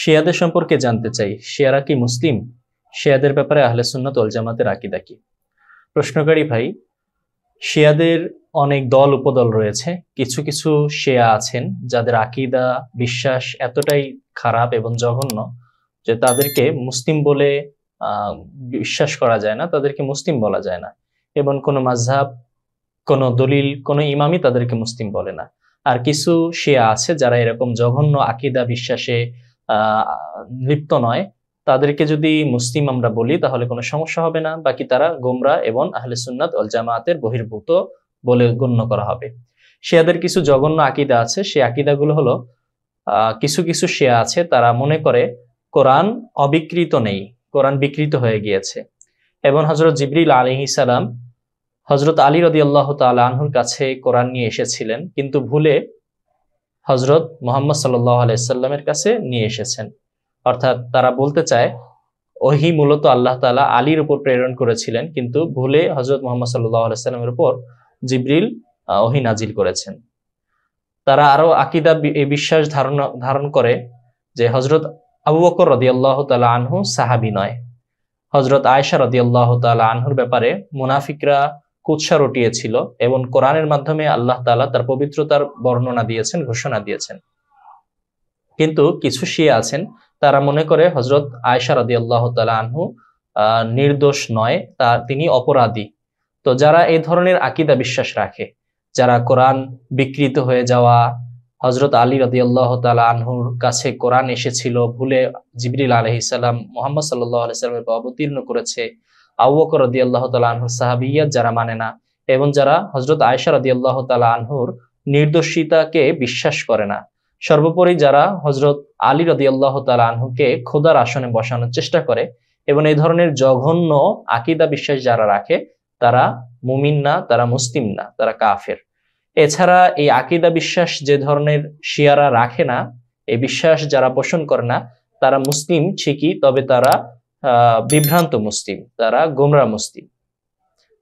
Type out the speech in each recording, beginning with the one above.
শিয়াদের সম্পর্কে জানতে চাই, শিয়ারা কি মুসলিম? শিয়াদের ব্যাপারে আহলে সুন্নাত ওয়াল জামাতের আকীদা কি? প্রশ্নকারী ভাই, শিয়াদের অনেক দল উপদল রয়েছে। কিছু কিছু শিয়া আছেন যাদের আকীদা বিশ্বাস এতটাই খারাপ এবং জঘন্য যে তাদেরকে মুসলিম বলে বিশ্বাস করা যায় না, তাদেরকে মুসলিম বলা যায় না, এবং কোনো মাযহাব, কোনো দলিল, কোনো ইমামই তাদেরকে মুসলিম বলে না। আর কিছু শিয়া আছে যারা এরকম জঘন্য আকীদা বিশ্বাসে লিপ্ত নয়, তাদেরকে যদি মুসলিম আমরা বলি তাহলে কোনো সমস্যা হবে না, বাকি তারা গোমরাহ এবং আহলে সুন্নাত ওয়াল জামাতের বহির্ভূত বলে গণ্য করা হবে। শিয়াদের কিছু জঘন্য আকীদা আছে, সেই আকীদাগুলো হলো, কিছু কিছু শিয়া আছে তারা মনে করে কোরআন অবিকৃত নেই, কোরআন বিকৃত হয়ে গিয়েছে, এবং হযরত জিবরিল আলাইহিস সালাম হযরত আলী রাদিয়াল্লাহু তাআলা আনহুর কাছে কোরআন নিয়ে এসেছিলেন, কিন্তু ভুলে হযরত মুহাম্মদ সাল্লাল্লাহু আলাইহি সাল্লামের কাছে নিয়ে এসেছেন। অর্থাৎ তারা বলতে চায় ওহী মূলত আল্লাহ তাআলা আলীর উপর প্রেরণ করেছিলেন, কিন্তু ভুলে হযরত মুহাম্মদ সাল্লাল্লাহু আলাইহি সাল্লামের উপর জিবরিল ওহী নাজিল করেছেন। তারা আরো আকীদা বিশ্বাস ধারণ করে যে হযরত আবু বকর রাদিয়াল্লাহু তাআলা আনহু সাহাবী নয়। হযরত আয়েশা রাদিয়াল্লাহু তাআলা আনহুর ব্যাপারে মুনাফিকরা কুৎসা রটিয়েছিল এবং কোরআনের মাধ্যমে আল্লাহ তাআলা তার পবিত্রতার বর্ণনা দিয়েছেন, ঘোষণা দিয়েছেন। কিন্তু কিছু শিয়া আছেন তারা মনে করে হযরত আয়েশা রাদিয়াল্লাহু তাআলা আনহু নির্দোষ নয়, তিনি অপরাধী। তো যারা এই ধরনের আকীদা বিশ্বাস রাখে, যারা কোরআন বিকৃত হয়ে যাওয়া, হযরত আলী রাদিয়াল্লাহু তাআলা আনহুর কাছে কোরআন এসেছিল, ভুলে জিবরিল আলাইহিস সালাম মুহাম্মদ সাল্লাল্লাহু আলাইহি সাল্লামের উপর অবতীর্ণ করেছে, আবু বকর রাদিয়াল্লাহু তাআলা আনহুর সাহাবিয়্যাত যারা মানে না, এবং যারা হযরত আয়েশা রাদিয়াল্লাহু তাআলা আনহুর নির্দোষিতাকে বিশ্বাস করে না, সর্বোপরি যারা হযরত আলী রাদিয়াল্লাহু তাআলা আনহুকে খোদার আসনে বসানোর চেষ্টা করে, এবং এই ধরনের জঘন্য আকীদা বিশ্বাস যারা রাখে তারা মুমিন না, তারা মুসলিম না, তারা কাফের। এছাড়া এই আকীদা বিশ্বাস যে ধরনের শিয়ারা রাখে না, এই বিশ্বাস যারা পোষণ করে না, তারা মুসলিম ঠিকই, তবে তারা বিভ্রান্ত মুসলিম, তারা গোমরাহ মুসলিম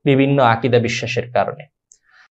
বিভিন্ন আকীদা বিশ্বাসের কারণে।